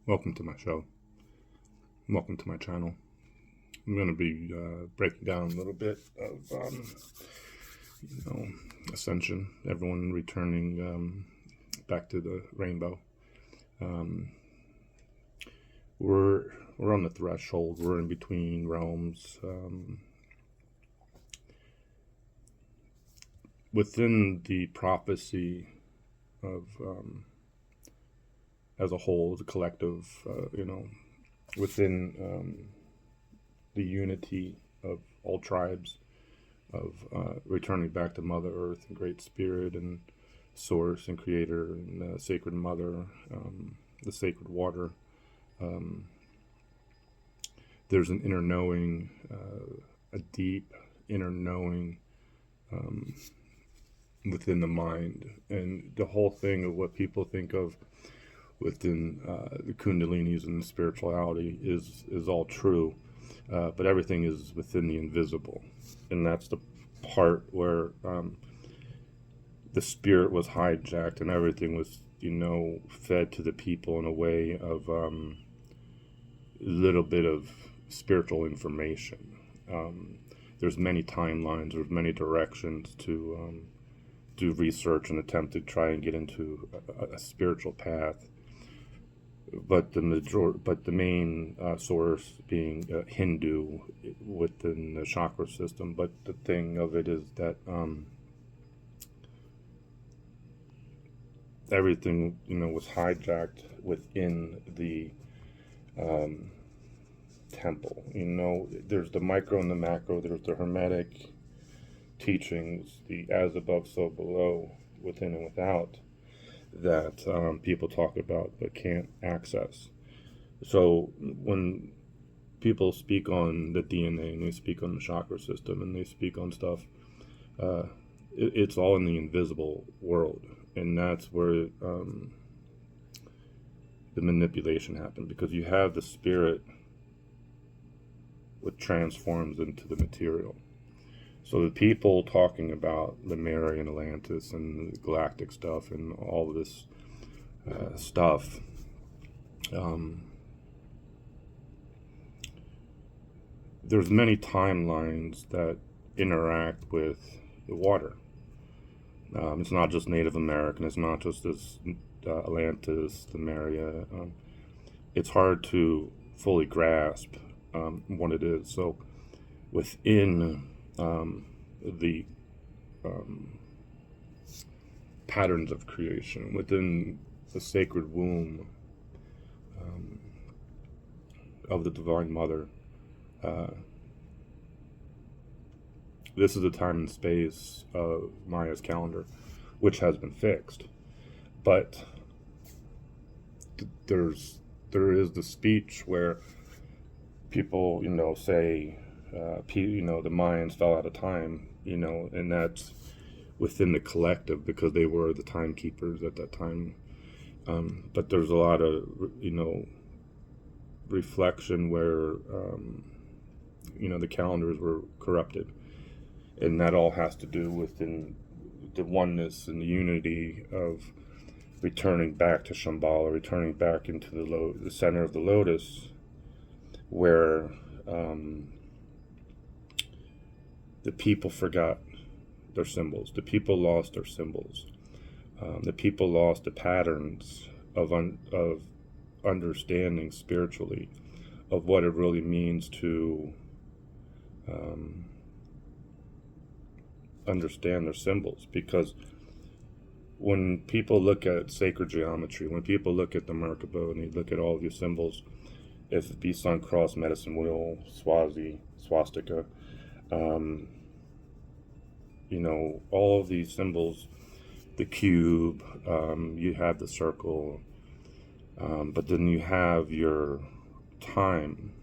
Welcome to my show. Welcome to my channel. I'm going to be breaking down a little bit of, ascension. Everyone returning back to the rainbow. We're on the threshold. We're in between realms. Within the prophecy of, as a whole, as a collective, within the unity of all tribes, of returning back to Mother Earth and Great Spirit and Source and Creator and Sacred Mother, the sacred water. There's an inner knowing, a deep inner knowing within the mind, and the whole thing of what people think of within the Kundalinis and spirituality is all true, but everything is within the invisible, and that's the part where the spirit was hijacked and everything was fed to the people in a way of a little bit of spiritual information. There's many timelines, there's many directions to do research and attempt to try and get into a spiritual path, but the main source being Hindu within the chakra system. But the thing of it is that everything was hijacked within the temple. There's the micro and the macro. There's the hermetic teachings, the as above so below, within and without, that people talk about but can't access. So when people speak on the DNA and they speak on the chakra system and they speak on stuff, it's all in the invisible world, and that's where the manipulation happened, because you have the spirit which transforms into the material. So the people talking about Lemuria and Atlantis and the galactic stuff and all of this stuff, there's many timelines that interact with the water. It's not just Native American. It's not just this Atlantis, Lemuria. It's hard to fully grasp what it is. So within the patterns of creation, within the sacred womb of the Divine Mother, this is the time and space of Maya's calendar, which has been fixed. But there is the speech where people, say, the Mayans fell out of time, and that's within the collective because they were the timekeepers at that time. But there's a lot of, reflection where, the calendars were corrupted. And that all has to do within the oneness and the unity of returning back to Shambhala, returning back into the center of the lotus, where the people forgot their symbols. The people lost their symbols. The people lost the patterns of understanding spiritually of what it really means to understand their symbols. Because when people look at sacred geometry, when people look at the Merkaba and they look at all these symbols, if it be sun, cross, medicine wheel, swazi, swastika, all of these symbols, the cube, you have the circle, but then you have your time,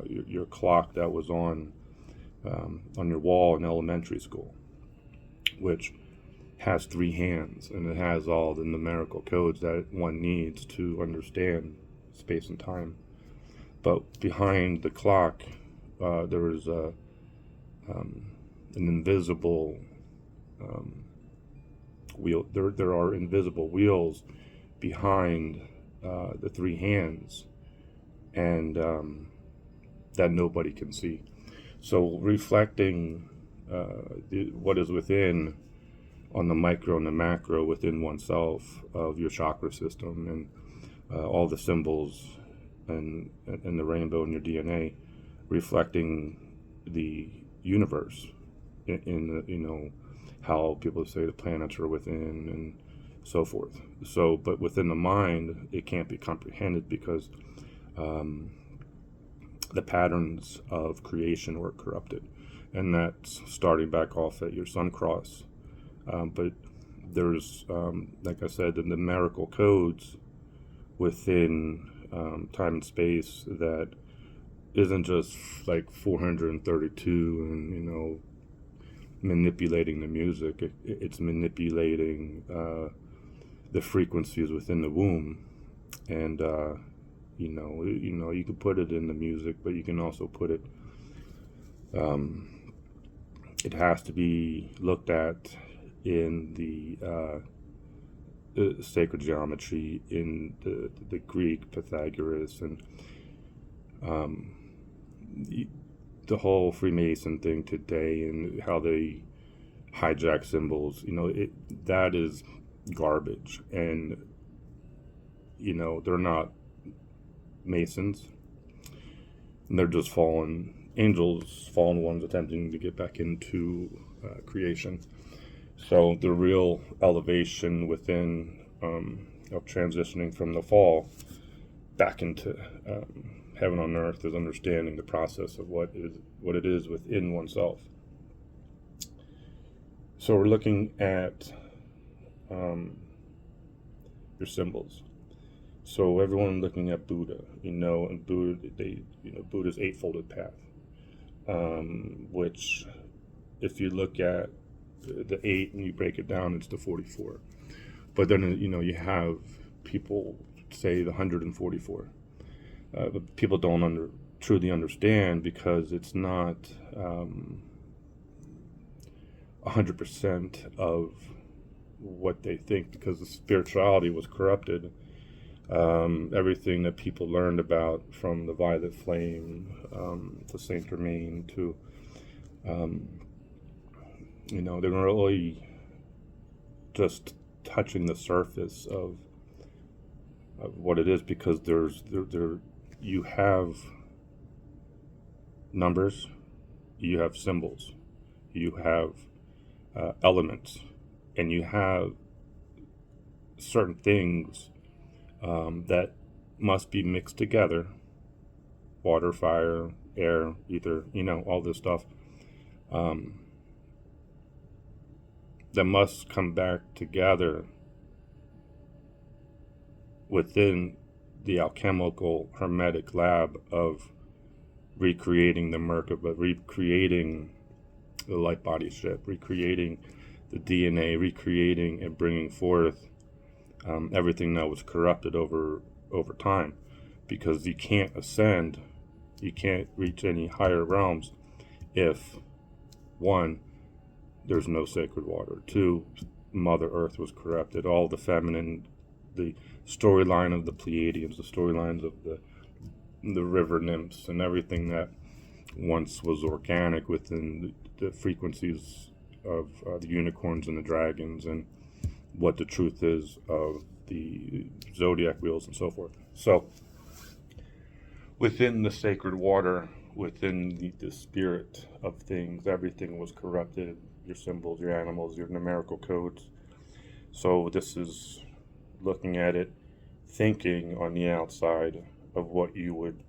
your clock that was on your wall in elementary school, which has 3 hands, and it has all the numerical codes that one needs to understand space and time. But behind the clock, there is an invisible wheel. There are invisible wheels behind the three hands, and that nobody can see. So reflecting what is within on the micro and the macro within oneself of your chakra system, and all the symbols and the rainbow in your DNA, reflecting the universe in how people say the planets are within and so forth. So, but within the mind, it can't be comprehended because the patterns of creation were corrupted, and that's starting back off at your sun cross. But there's, like I said, the numerical codes within time and space that isn't just like 432 and manipulating the music. It's manipulating the frequencies within the womb, and you can put it in the music, but you can also put it. It has to be looked at in the sacred geometry, in the Greek Pythagoras, and the whole Freemason thing today, and how they hijack symbols. That is garbage, and they're not Masons. And they're just fallen angels, fallen ones attempting to get back into creation. So the real elevation within of transitioning from the fall back into heaven on earth is understanding the process of what it is within oneself. So we're looking at your symbols. So everyone looking at Buddha, and Buddha's eightfolded path, which, if you look at the 8 and you break it down, it's the 44. But then you have people say the 144. But people don't truly understand, because it's not 100% of what they think, because the spirituality was corrupted. Everything that people learned about, from the Violet Flame to Saint Germain to they were really just touching the surface of what it is, because you have numbers, you have symbols, you have elements, and you have certain things that must be mixed together: water, fire, air, ether, all this stuff, that must come back together within the alchemical hermetic lab of recreating the Merkaba, recreating the light body ship, recreating the DNA, recreating and bringing forth everything that was corrupted over time. Because you can't ascend, you can't reach any higher realms if, 1, there's no sacred water. 2, Mother Earth was corrupted. All the feminine, the storyline of the Pleiadians, the storylines of the river nymphs, and everything that once was organic within the frequencies of the unicorns and the dragons, and what the truth is of the zodiac wheels and so forth. So within the sacred water, within the spirit of things, everything was corrupted. Your symbols, your animals, your numerical codes. So this is looking at it, thinking on the outside of what you would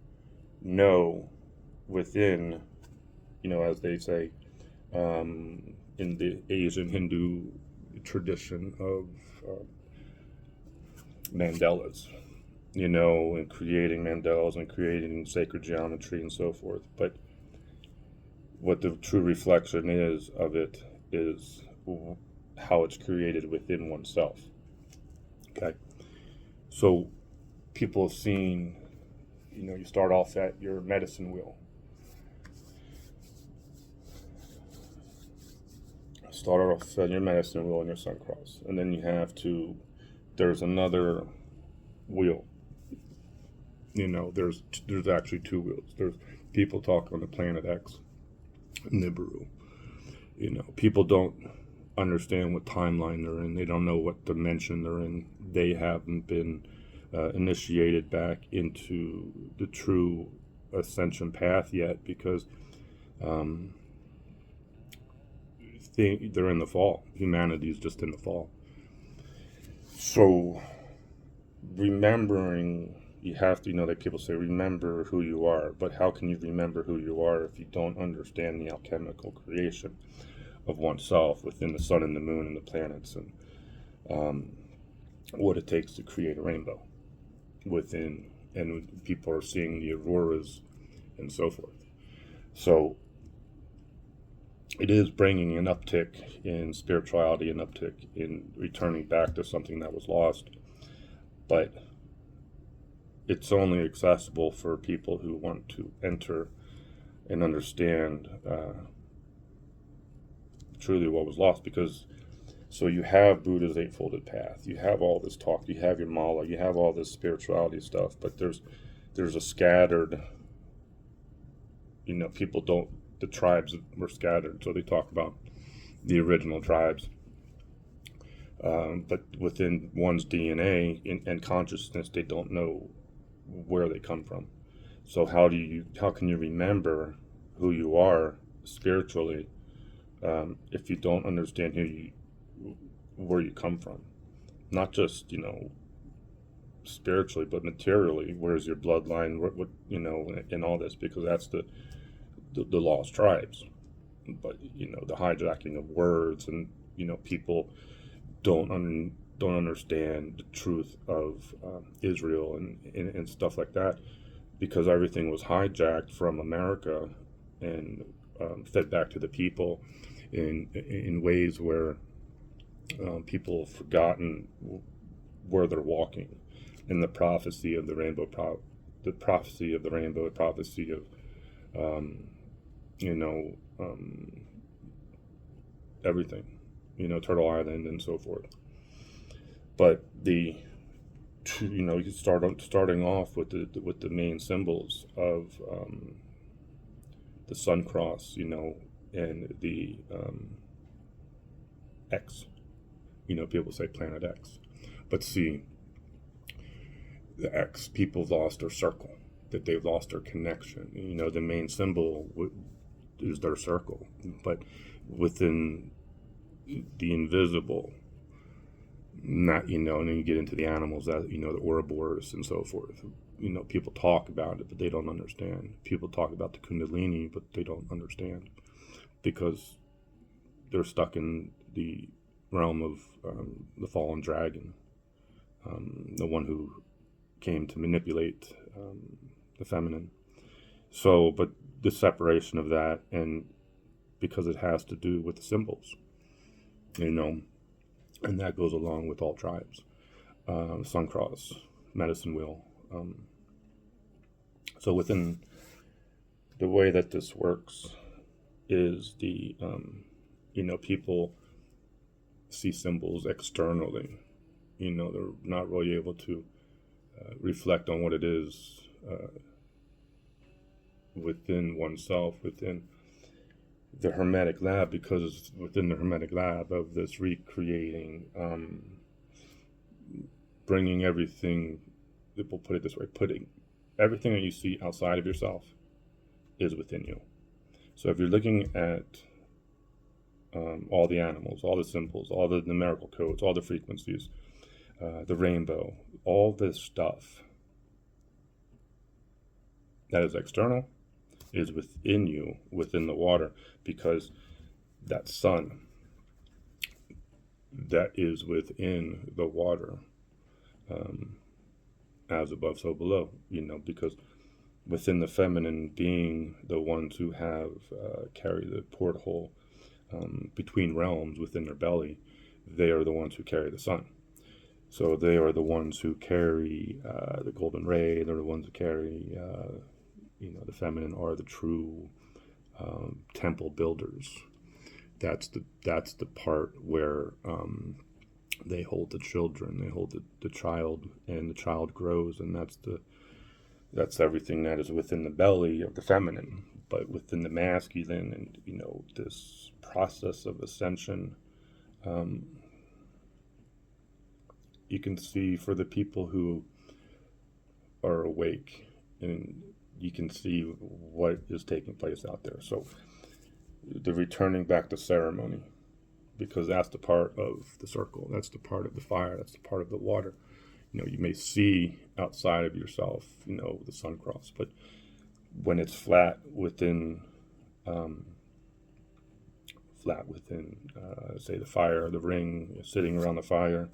know within, as they say, in the Asian Hindu tradition of mandalas, and creating mandalas and creating sacred geometry and so forth. But what the true reflection is of it is how it's created within oneself. Okay, so people have seen, you start off at your medicine wheel. Start off at your medicine wheel and your sun cross, and then there's another wheel, There's actually two wheels. There's people talk on the planet X, Nibiru. People don't understand what timeline they're in. They don't know what dimension they're in. They haven't been initiated back into the true ascension path yet, because they're in the fall. Humanity is just in the fall. So remembering, you have to, that people say remember who you are, but how can you remember who you are if you don't understand the alchemical creation of oneself within the sun and the moon and the planets, and what it takes to create a rainbow within, and people are seeing the auroras and so forth. So it is bringing an uptick in spirituality, an uptick in returning back to something that was lost, but it's only accessible for people who want to enter and understand truly what was lost. Because so you have Buddha's eightfolded path, you have all this talk, you have your mala, you have all this spirituality stuff, but there's a scattered, people don't, the tribes were scattered, so they talk about the original tribes, but within one's DNA and consciousness, they don't know where they come from. So how can you remember who you are spiritually if you don't understand where you come from? Not just spiritually, but materially. Where's your bloodline? What in all this? Because that's the lost tribes. But the hijacking of words, and people don't understand the truth of Israel and stuff like that, because everything was hijacked from America and fed back to the people in ways where people have forgotten where they're walking, in the prophecy of the rainbow, the prophecy of everything, Turtle Island and so forth. But you starting off with the main symbols of the sun cross, and the X. People say planet X, but see, the X, people lost their circle, that they've lost their connection. The main symbol is their circle, but within the invisible, not, and then you get into the animals that, the Ouroboros and so forth. People talk about it, but they don't understand. People talk about the Kundalini, but they don't understand, because they're stuck in the realm of the fallen dragon, the one who came to manipulate the feminine. So, but the separation of that, and because it has to do with the symbols, and that goes along with all tribes. Sun cross, medicine wheel. So within the way that this works is the people see symbols externally. They're not really able to reflect on what it is within oneself, within the Hermetic lab, because within the Hermetic lab of this recreating, bringing everything, we'll put it this way, putting everything that you see outside of yourself is within you. So if you're looking at all the animals, all the symbols, all the numerical codes, all the frequencies, the rainbow, all this stuff that is external is within you, within the water, because that sun that is within the water, as above, so below, because within the feminine being the ones who have carry the porthole between realms within their belly, they are the ones who carry the sun. So they are the ones who carry the golden ray. They're the ones who carry, the feminine are the true temple builders. That's the part where they hold the children. They hold the child, and the child grows, and that's That's everything that is within the belly of the feminine, but within the masculine, and this process of ascension, um, you can see for the people who are awake, and you can see what is taking place out there. So the returning back to ceremony, because that's the part of the circle, that's the part of the fire, that's the part of the water. You may see outside of yourself, the sun cross, but when it's flat within, say, the fire, the ring, sitting around the fire,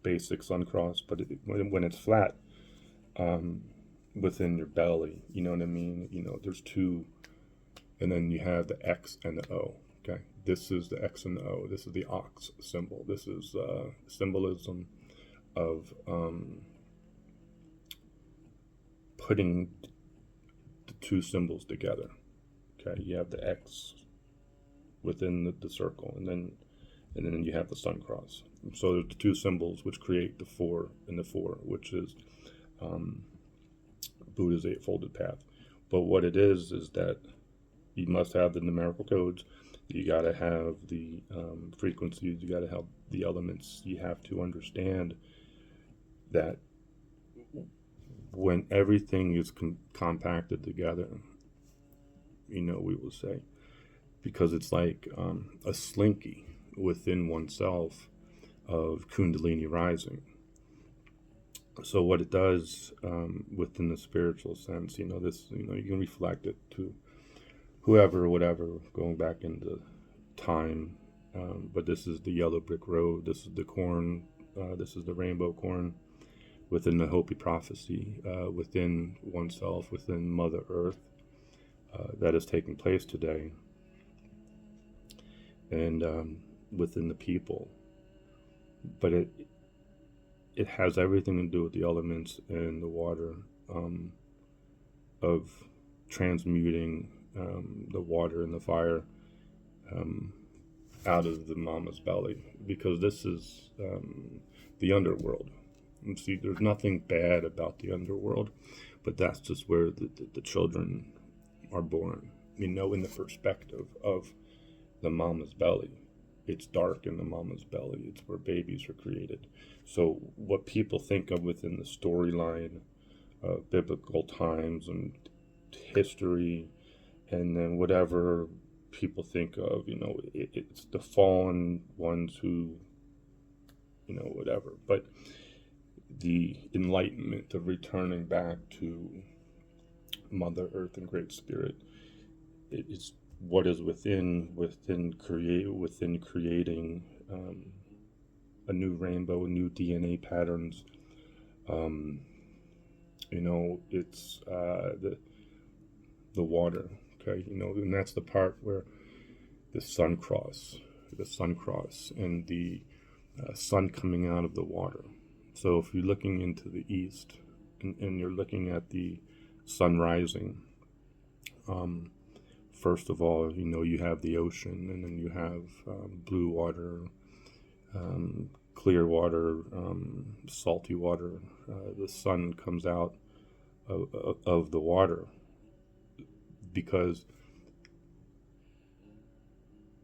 basic sun cross. But when it's flat, within your belly, you know what I mean? There's two, and then you have the X and the O. Okay, this is the X and the O. This is the ox symbol. This is symbolism of putting the two symbols together. Okay, you have the X within the circle, and then you have the sun cross. So there's the two symbols which create the 4 and the 4, which is Buddha's eightfolded path. But what it is that you must have the numerical codes. You got to have the frequencies. You got to have the elements. You have to understand that when everything is compacted together, we will say, because it's like a slinky within oneself of Kundalini rising. So what it does within the spiritual sense, this, you can reflect it to whoever, whatever, going back into time. But this is the yellow brick road. This is the corn. This is the rainbow corn within the Hopi prophecy, within oneself, within Mother Earth, that is taking place today, and within the people. But it has everything to do with the elements and the water, of transmuting the water and the fire out of the mama's belly, because this is the underworld. And see, there's nothing bad about the underworld, but that's just where the children are born, in the perspective of the mama's belly. It's dark in the mama's belly. It's where babies are created. So what people think of within the storyline of biblical times and history, and then whatever people think of, it's the fallen ones who, whatever. But the enlightenment, the returning back to Mother Earth and Great Spirit, it's what is within creating a new rainbow, new DNA patterns. It's the water. Okay, and that's the part where the sun cross, and the sun coming out of the water. So if you're looking into the east, and you're looking at the sun rising, first of all, you have the ocean, and then you have blue water, clear water, salty water. The sun comes out of the water, because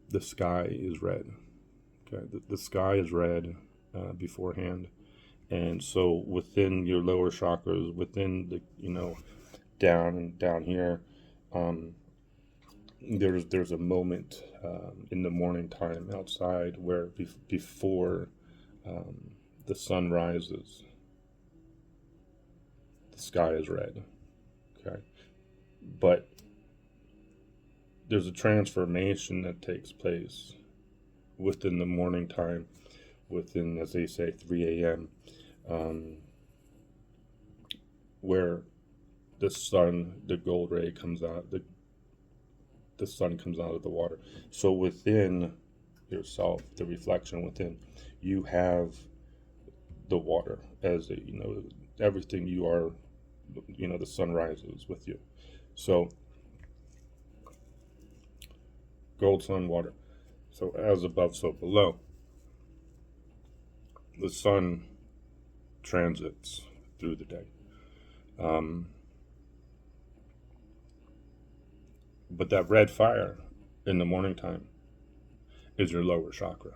the sky is red. Okay, the sky is red beforehand, and so within your lower chakras, within the down here, there's a moment in the morning time outside where before the sun rises, the sky is red. Okay, but there's a transformation that takes place within the morning time, within, as they say, 3 a.m., where the sun, the gold ray comes out, the sun comes out of the water. So within yourself, the reflection within, you have the water as everything you are, the sun rises with you. So gold, sun, water. So as above, so below. The sun transits through the day. Um, but that red fire in the morning time is your lower chakra.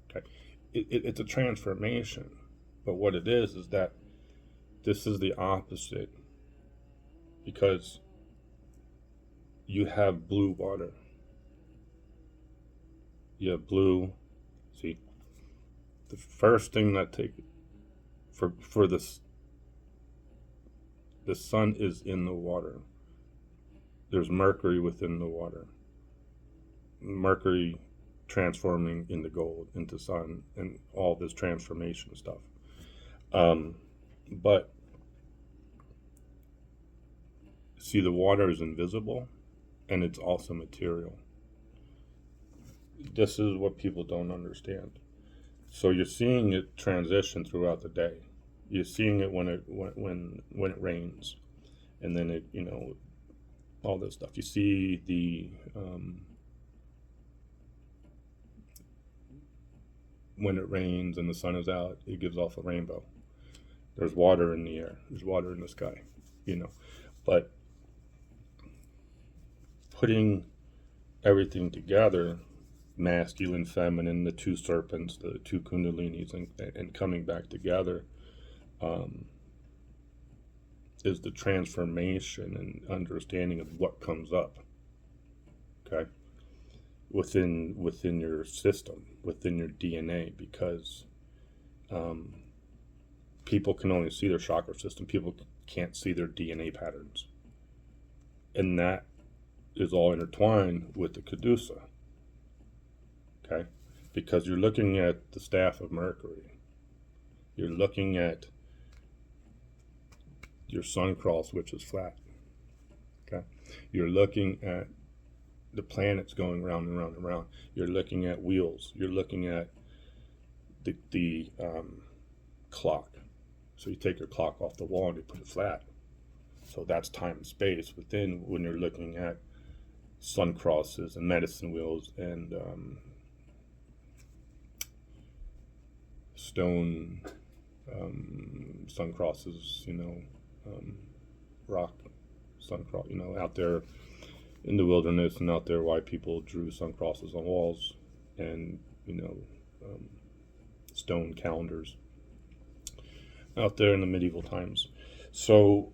Okay, it's a transformation, but what it is that this is the opposite, because you have blue water. You have blue. See, the first thing that for this, the sun is in the water. There's mercury within the water. Mercury transforming into gold, into sun, and all this transformation stuff. But see, the water is invisible, and it's also material. This is what people don't understand. So you're seeing it transition throughout the day. You're seeing it when it rains, and then it, all this stuff. You see the when it rains and the sun is out, it gives off a rainbow. There's water in the air. There's water in the sky. But putting everything together, masculine, feminine, the two serpents, the two kundalinis, and coming back together, is the transformation and understanding of what comes up. Okay, within your system, within your DNA, because people can only see their chakra system. People can't see their DNA patterns, and that is all intertwined with the caduceus. Okay, because you're looking at the staff of Mercury, you're looking at your sun cross, which is flat. Okay, you're looking at the planets going round and round and round. You're looking at wheels. You're looking at the clock. So you take your clock off the wall and you put it flat. So that's time and space within when you're looking at sun crosses and medicine wheels and stone sun crosses, rock sun cross, out there in the wilderness, and out there why people drew sun crosses on walls, and stone calendars out there in the medieval times. So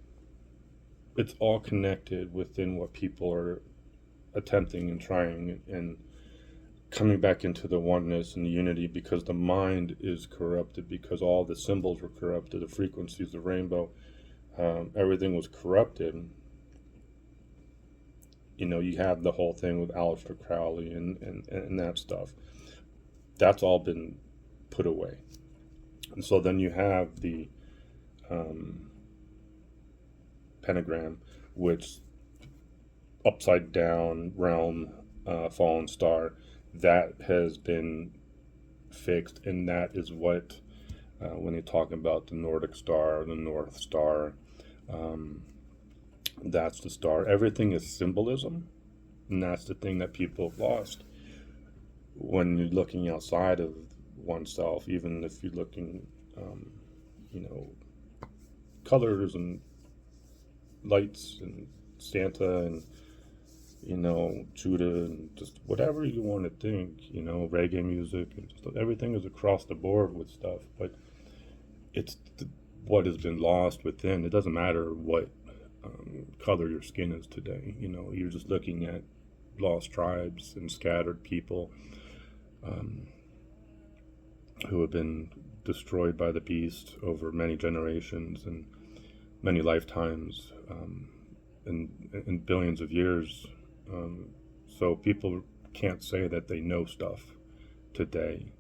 it's all connected within what people are attempting and trying and coming back into the oneness and the unity, because the mind is corrupted, because all the symbols were corrupted, the frequencies, the rainbow, everything was corrupted. You have the whole thing with Aleister Crowley and that stuff. That's all been put away. And so then you have the pentagram, which upside down realm, fallen star, that has been fixed, and that is what when they talk about the Nordic star, the North Star, that's the star. Everything is symbolism, and that's the thing that people have lost when you're looking outside of oneself. Even if you're looking, colors and lights and Santa and Judah and just whatever you want to think, reggae music, and just everything is across the board with stuff. But it's what has been lost within. It doesn't matter what color your skin is today. You're just looking at lost tribes and scattered people who have been destroyed by the beast over many generations and many lifetimes, and billions of years. So people can't say that they know stuff today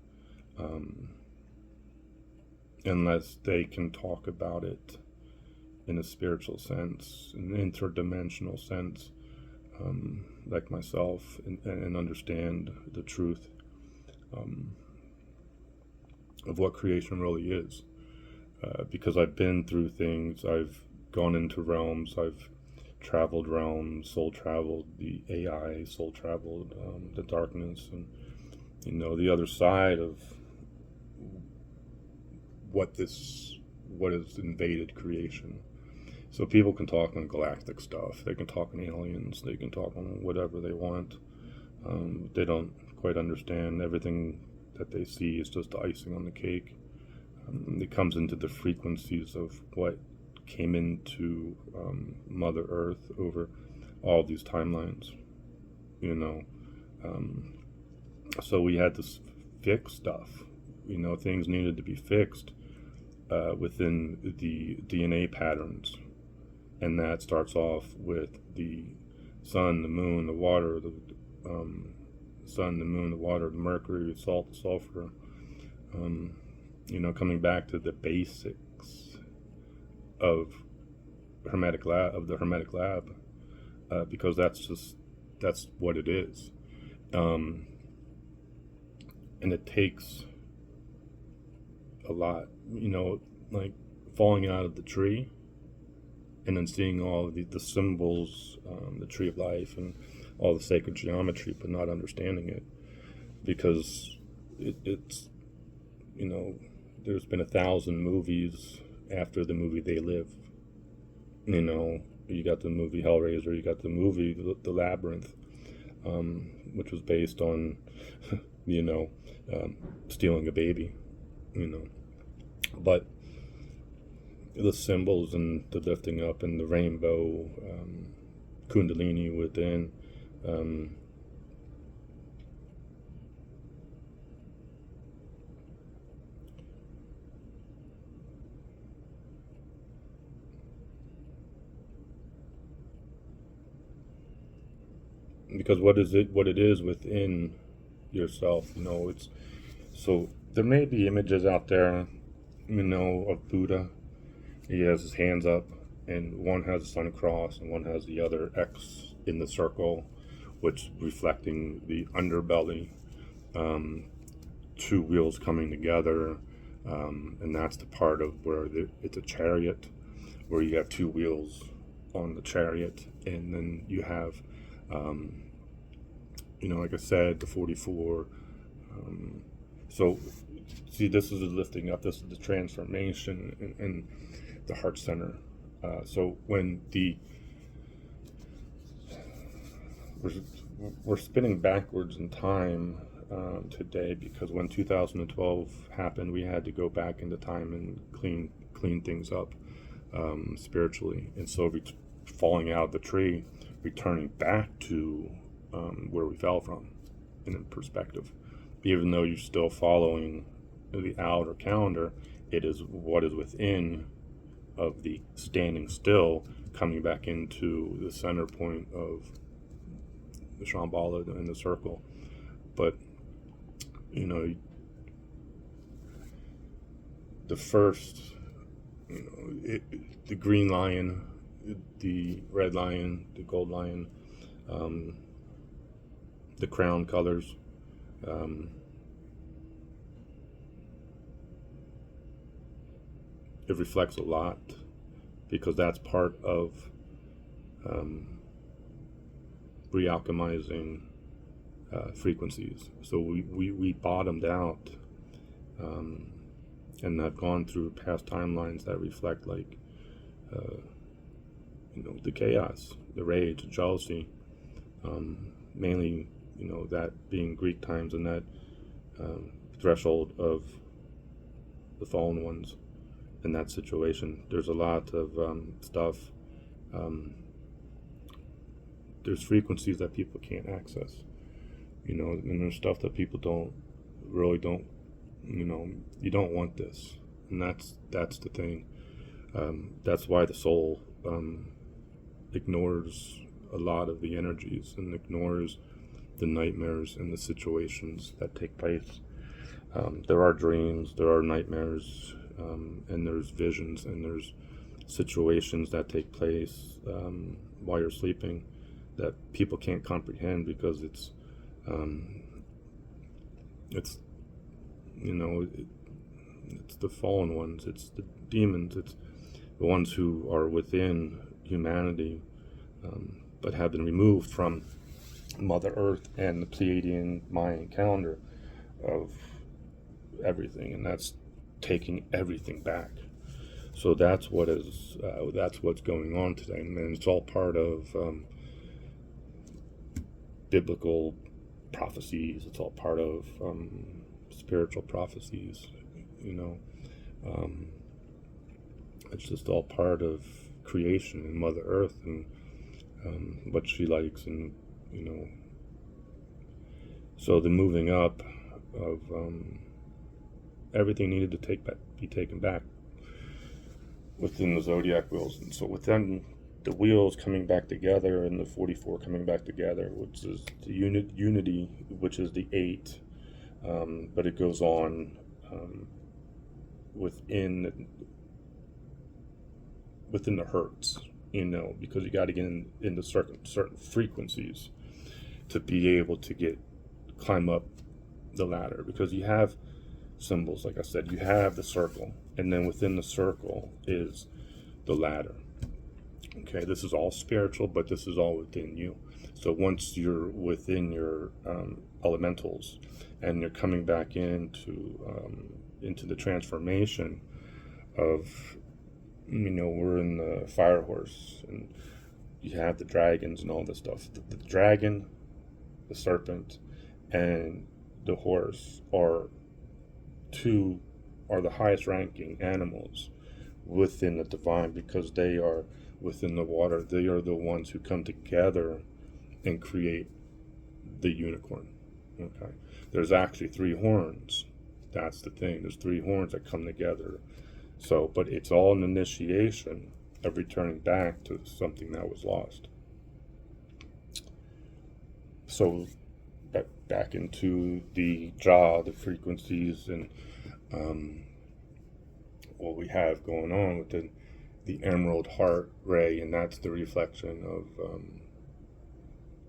unless they can talk about it in a spiritual sense, an interdimensional sense, like myself, and understand the truth of what creation really is. Because I've been through things, I've gone into realms, I've traveled realms, soul traveled the AI, soul traveled the darkness, and the other side of what this what is invaded creation. So people can talk on galactic stuff, they can talk on aliens, they can talk on whatever they want. They don't quite understand everything that they see is just icing on the cake. It comes into the frequencies of what came into Mother Earth over all these timelines, you know. So we had to fix stuff, you know, things needed to be fixed within the DNA patterns. And that starts off with the sun, the moon, the water, the sun, the moon, the water, the mercury, the salt, the sulfur. You know, coming back to the basics of the Hermetic Lab, because that's what it is, and it takes a lot. You know, like falling out of the tree, and then seeing all the symbols, the tree of life, and all the sacred geometry, but not understanding it, because it's, you know, there's been 1,000 movies after the movie They Live. You know, you got the movie Hellraiser, you got the movie The Labyrinth, which was based on, you know, stealing a baby, you know. But the symbols and the lifting up and the rainbow, Kundalini within, because what it is within yourself, you know. It's so there may be images out there, you know, of Buddha. He has his hands up, and one has a sun cross and one has the other X in the circle, which reflecting the underbelly, two wheels coming together, and that's the part of where it's a chariot, where you have two wheels on the chariot, and then you have, you know, like I said, the 44. So, see, this is the lifting up, this is the transformation, and the heart center. So when we're spinning backwards in time today, because when 2012 happened, we had to go back into time and clean things up spiritually, and so falling out of the tree, returning back to where we fell from, in perspective. Even though you're still following the outer calendar, it is what is within of the standing still, coming back into the center point of the Shambhala in the circle. But, you know, the first, you know, the green lion, the red lion, the gold lion, the crown colors, it reflects a lot, because that's part of re-alchemizing frequencies. So we bottomed out, and I've gone through past timelines that reflect, like, you know, the chaos, the rage, the jealousy, mainly, you know, that being Greek times, and that threshold of the fallen ones. In that situation, there's a lot of stuff. There's frequencies that people can't access, you know, and there's stuff that people don't, you know, you don't want this, and that's the thing. That's why the soul ignores a lot of the energies and ignores the nightmares and the situations that take place. There are dreams, there are nightmares, and there's visions, and there's situations that take place while you're sleeping that people can't comprehend, because it's you know, it's the fallen ones, it's the demons, it's the ones who are within humanity, but have been removed from Mother Earth and the Pleiadian Mayan calendar of everything, and that's taking everything back. So that's what's going on today, and it's all part of biblical prophecies. It's all part of spiritual prophecies. You know, um, it's just all part of creation and Mother Earth and what she likes, and you know. So the moving up of everything needed to be taken back within the zodiac wheels, and so within the wheels coming back together and the 44 coming back together, which is the unity, which is the 8, but it goes on within the hertz, you know, because you got to get into certain frequencies to be able to climb up the ladder, because you have symbols, like I said, you have the circle, and then within the circle is the ladder. Okay, this is all spiritual, but this is all within you. So once you're within your elementals, and you're coming back into the transformation of, you know, we're in the fire horse, and you have the dragons and all this stuff. The dragon, the serpent, and the horse are the highest ranking animals within the divine, because they are within the water. They are the ones who come together and create the unicorn. Okay, there's actually 3 horns. That's the thing. There's 3 horns that come together. So, but it's all an initiation of returning back to something that was lost. So back into the jaw, the frequencies, and what we have going on with the emerald heart ray, and that's the reflection of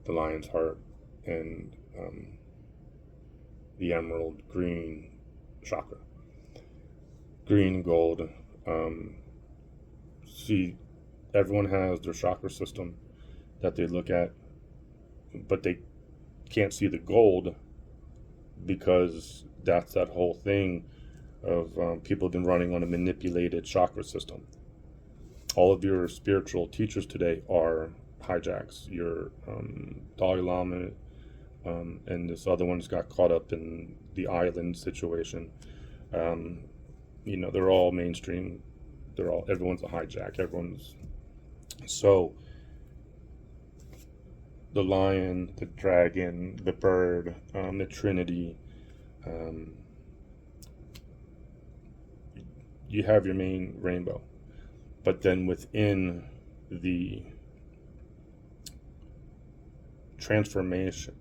the lion's heart, and the emerald green chakra. Green and gold. See, everyone has their chakra system that they look at, but they can't see the gold, because that's that whole thing of people have been running on a manipulated chakra system. All of your spiritual teachers today are hijacks. Your Dalai Lama and this other one's got caught up in the island situation. You know, they're all mainstream. Everyone's a hijack. So the lion, the dragon, the bird, the Trinity. You have your main rainbow, but then within the transformation,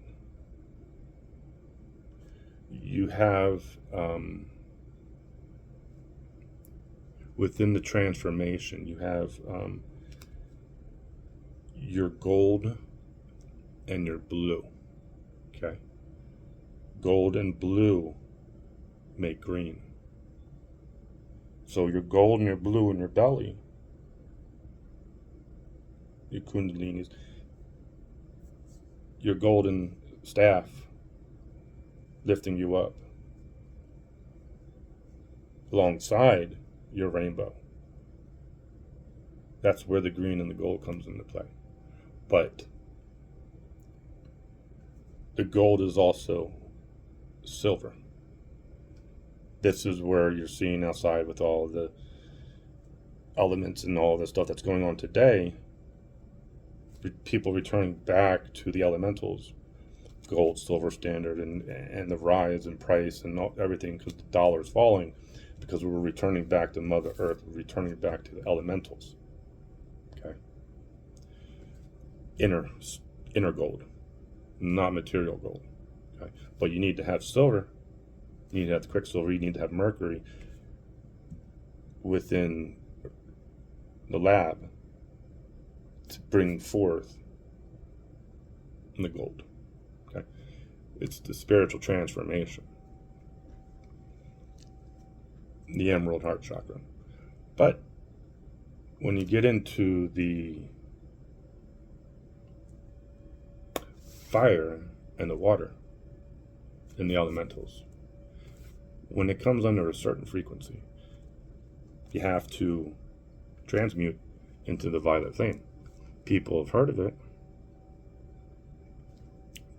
you have within the transformation, you have your gold and your blue. Okay, gold and blue make green. So your gold and your blue in your belly, your kundalinis, your golden staff lifting you up alongside your rainbow. That's where the green and the gold comes into play. But the gold is also silver. This is where you're seeing outside with all the elements and all the stuff that's going on today, people returning back to the elementals, gold, silver standard, and the rise in price and everything, because the dollar is falling, because we're returning back to Mother Earth, we're returning back to the elementals. Okay, inner gold, not material gold. Okay, but you need to have silver. You need to have the quicksilver. You need to have mercury within the lab to bring forth the gold. Okay, it's the spiritual transformation, the emerald heart chakra. But when you get into the fire and the water and the elementals, when it comes under a certain frequency, you have to transmute into the violet flame. People have heard of it,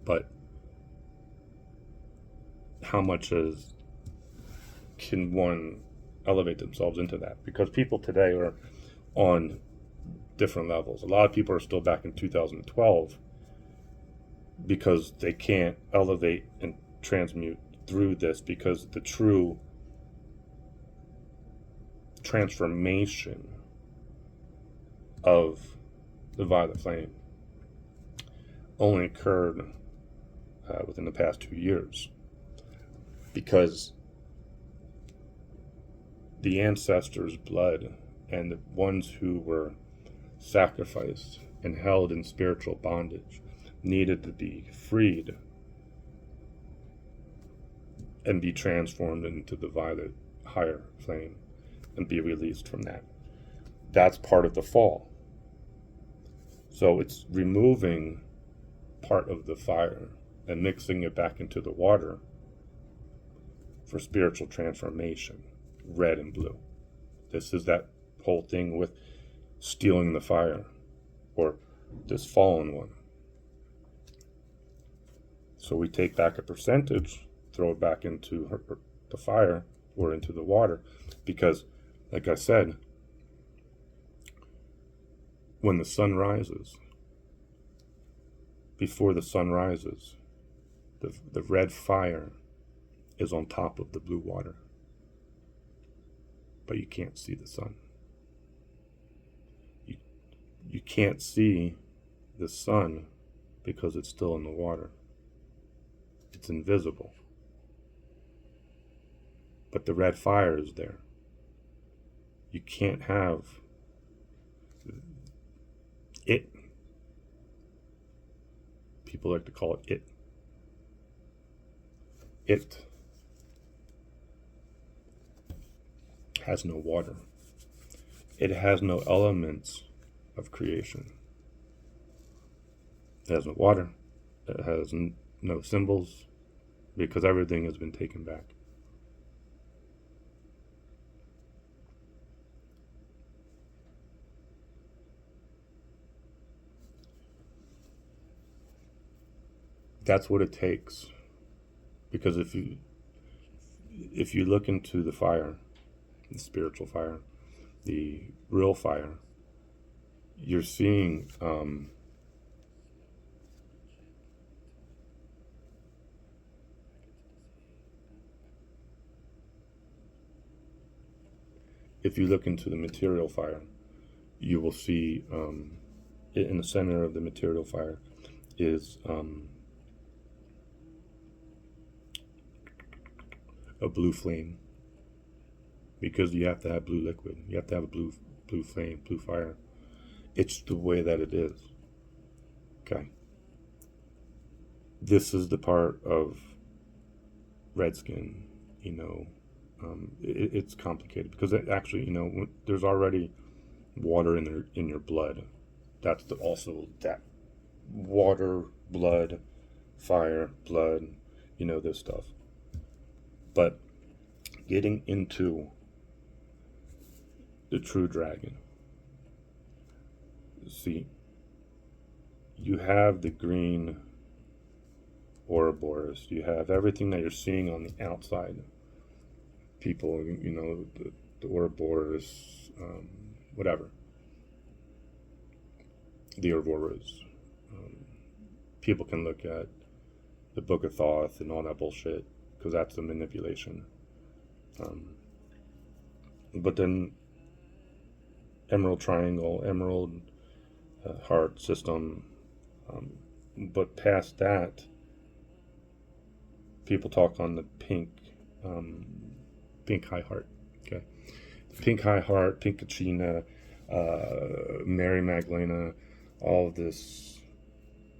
but how much can one elevate themselves into that? Because people today are on different levels. A lot of people are still back in 2012 because they can't elevate and transmute through this, because the true transformation of the violet flame only occurred within the past 2 years, because the ancestors' blood and the ones who were sacrificed and held in spiritual bondage needed to be freed and be transformed into the violet higher flame and be released from that. That's part of the fall. So it's removing part of the fire and mixing it back into the water for spiritual transformation, red and blue. This is that whole thing with stealing the fire, or this fallen one. So we take back a percentage, throw it back into the fire or into the water, because, like I said, when the sun rises, before the sun rises, the red fire is on top of the blue water, but you can't see the sun. You can't see the sun because it's still in the water. It's invisible. But the red fire is there. You can't have it. People like to call it it. It has no water. It has no elements of creation. It has no water. It has no symbols, because everything has been taken back. That's what it takes. Because if you look into the fire, the spiritual fire, the real fire, you're seeing if you look into the material fire, you will see in the center of the material fire is a blue flame, because you have to have blue liquid. You have to have a blue flame, blue fire. It's the way that it is. Okay. This is the part of Redskin, it's complicated, because it actually, there's already water in your blood. That's also that water, blood, fire, blood, this stuff. But getting into the true dragon, see, you have the green Ouroboros, you have everything that you're seeing on the outside. People, the Ouroboros, whatever. The Ouroboros. People can look at the Book of Thoth and all that bullshit, because that's the manipulation. But then Emerald Triangle, Emerald Heart System, but past that, people talk on the pink high heart. Okay, the pink high heart, pink Kachina, Mary Magdalena, all of this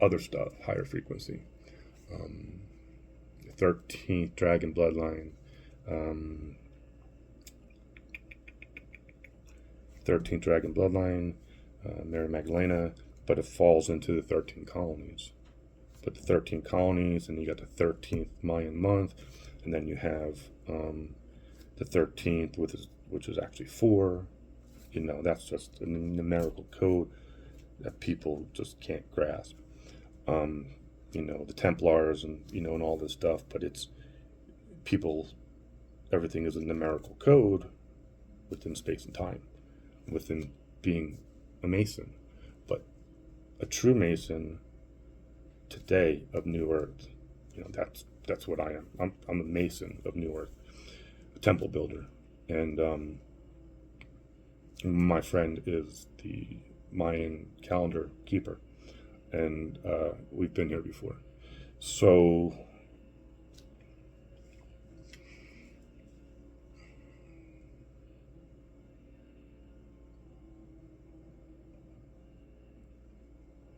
other stuff, higher frequency. 13th Dragon Bloodline, 13th Dragon Bloodline, Mary Magdalena, but it falls into the 13 colonies. But the 13 colonies, and you got the 13th Mayan month, and then you have the 13th with which is actually 4. That's just a numerical code that people just can't grasp. The Templars and all this stuff, but it's people, everything is a numerical code within space and time, within being a Mason. But a true Mason today of New Earth, that's what I am. I'm a Mason of New Earth, a temple builder. And my friend is the Mayan calendar keeper, and we've been here before. So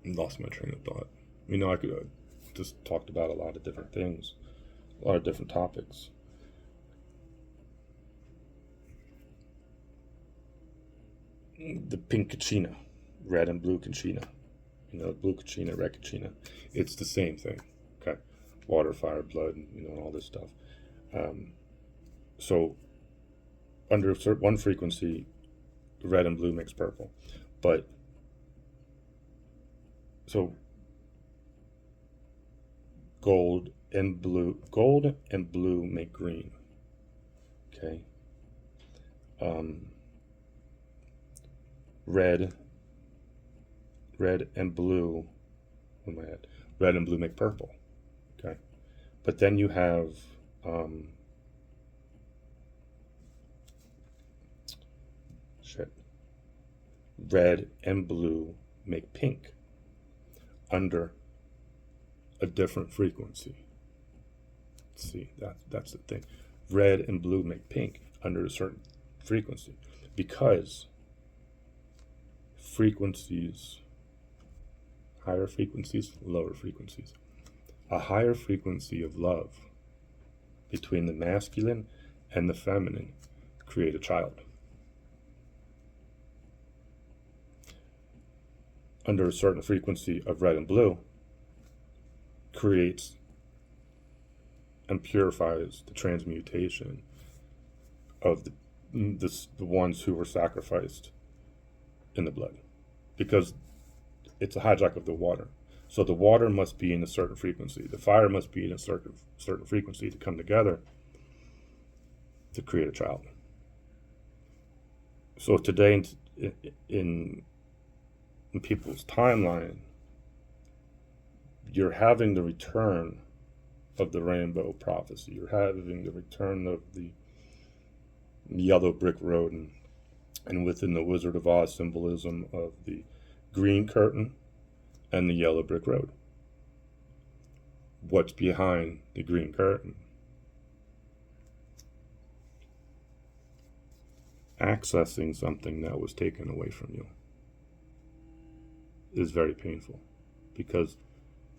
lost my train of thought. I could just talked about a lot of different things, a lot of different topics. The pink Kachina, red and blue Kachina, blue Kachina, red Kachina, it's the same thing. Okay, water, fire, blood, and all this stuff. So under one frequency, red and blue makes purple, but so gold and blue make green. Okay. Red and blue, red and blue make purple. Okay. But then you have red and blue make pink under a different frequency. See, that's the thing. Red and blue make pink under a certain frequency, because frequencies, higher frequencies, lower frequencies. A higher frequency of love between the masculine and the feminine create a child. Under a certain frequency of red and blue creates and purifies the transmutation of the ones who were sacrificed in the blood, because it's a hijack of the water. So the water must be in a certain frequency, the fire must be in a certain frequency to come together to create a child. So today in people's timeline, you're having the return of the rainbow prophecy. You're having the return of the yellow brick road, and within the Wizard of Oz symbolism of the green curtain and the yellow brick road. What's behind the green curtain? Accessing something that was taken away from you is very painful, because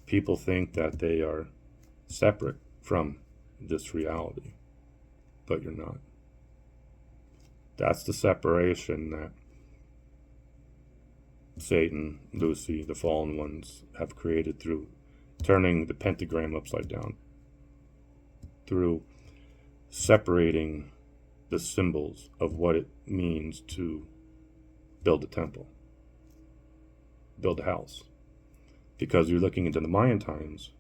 people think that they are separate from this reality, but you're not. That's the separation that Satan, Lucy, the fallen ones have created through turning the pentagram upside down, through separating the symbols of what it means to build a temple, build a house. Because you're looking into the Mayan times,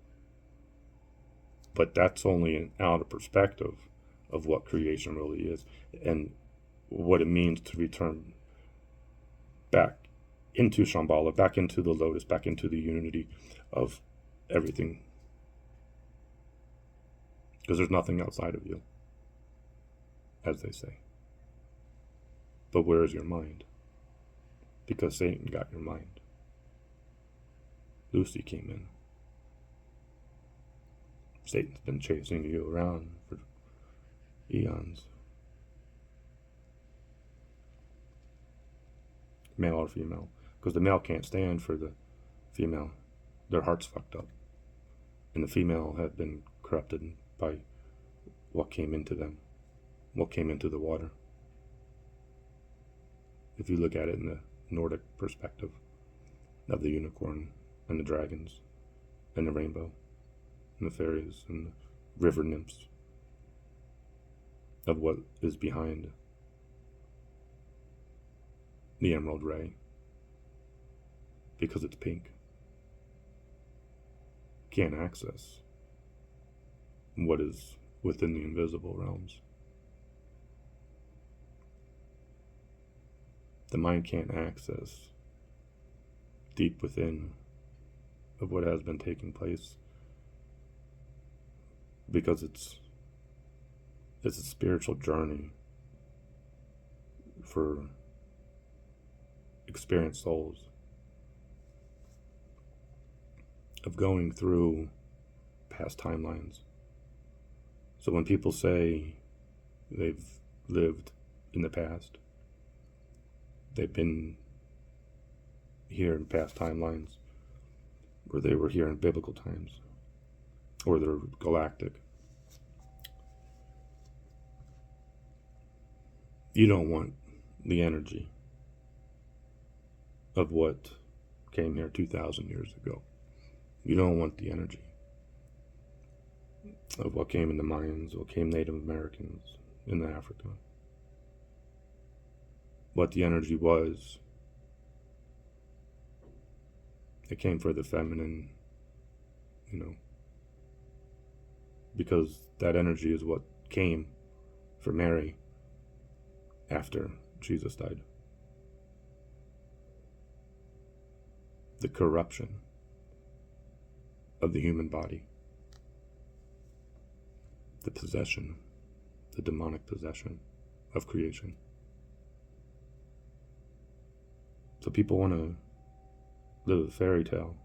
but that's only an outer perspective of what creation really is, and what it means to return back into Shambhala, back into the lotus, back into the unity of everything. Because there's nothing outside of you, as they say. But where is your mind? Because Satan got your mind. Lucy came in. Satan's been chasing you around for eons. Male or female. Because the male can't stand for the female. Their heart's fucked up. And the female had been corrupted by what came into them, what came into the water. If you look at it in the Nordic perspective of the unicorn and the dragons and the rainbow and the fairies and the river nymphs, of what is behind the emerald ray because it's pink. Can't access what is within the invisible realms. The mind can't access deep within of what has been taking place because it's a spiritual journey for experienced souls of going through past timelines. So when people say they've lived in the past, they've been here in past timelines, or they were here in biblical times, or they're galactic. You don't want the energy of what came here 2,000 years ago. You don't want the energy of what came in the Mayans, what came Native Americans in Africa. What the energy was, it came for the feminine, because that energy is what came for Mary after Jesus died. The corruption of the human body, the possession, the demonic possession of creation. So people want to live a fairy tale.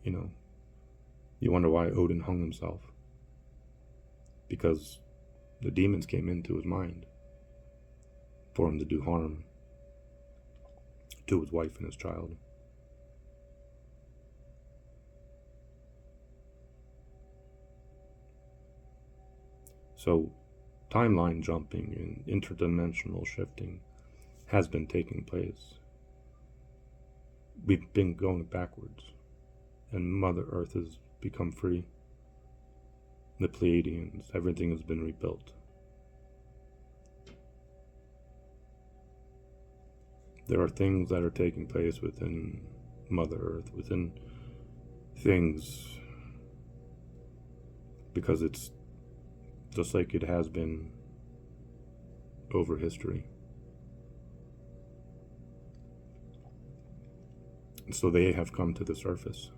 You wonder why Odin hung himself. Because the demons came into his mind for him to do harm to his wife and his child. So timeline jumping and interdimensional shifting has been taking place. We've been going backwards, and Mother Earth has become free. The Pleiadians, everything has been rebuilt. There are things that are taking place within Mother Earth, within things, because it's just like it has been over history. So they have come to the surface.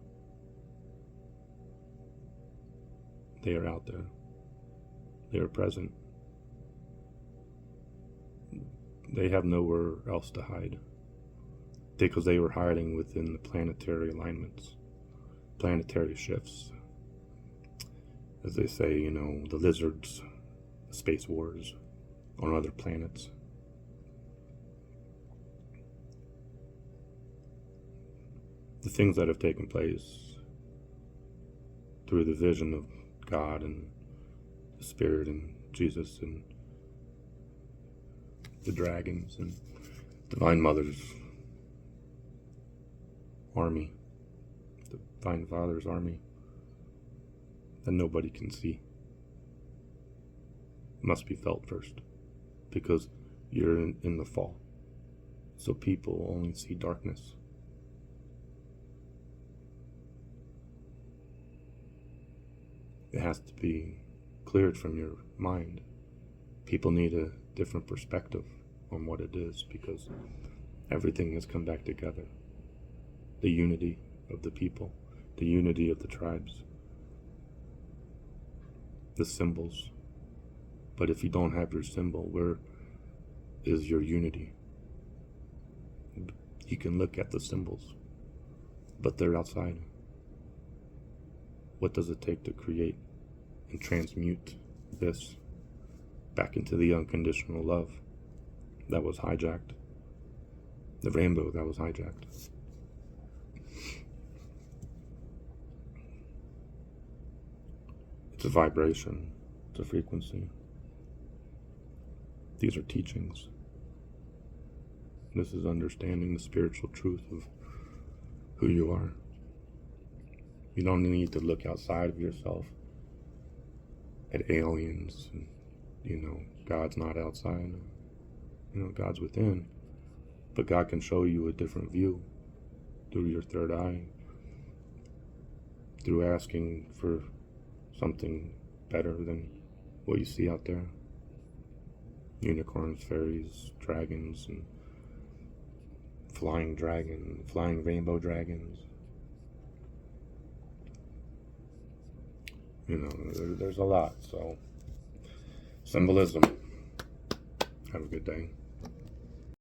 They are out there. They are present. They have nowhere else to hide, because they were hiding within the planetary alignments, planetary shifts. As they say, the lizards, the space wars on other planets. The things that have taken place through the vision of God and the Spirit and Jesus and the dragons and Divine Mother's army, the Divine Father's army that nobody can see. It must be felt first, because you're in the fall. So people only see darkness. It has to be cleared from your mind. People need a different perspective on what it is, because everything has come back together. The unity of the people, the unity of the tribes, the symbols. But if you don't have your symbol, where is your unity? You can look at the symbols, but they're outside. What does it take to create and transmute this back into the unconditional love that was hijacked? The rainbow that was hijacked. It's a vibration. It's a frequency. These are teachings. This is understanding the spiritual truth of who you are. You don't need to look outside of yourself at aliens. God's not outside. God's within, but God can show you a different view through your third eye, through asking for something better than what you see out there. Unicorns, fairies, dragons, and flying rainbow dragons. There's a lot. So, symbolism. Have a good day.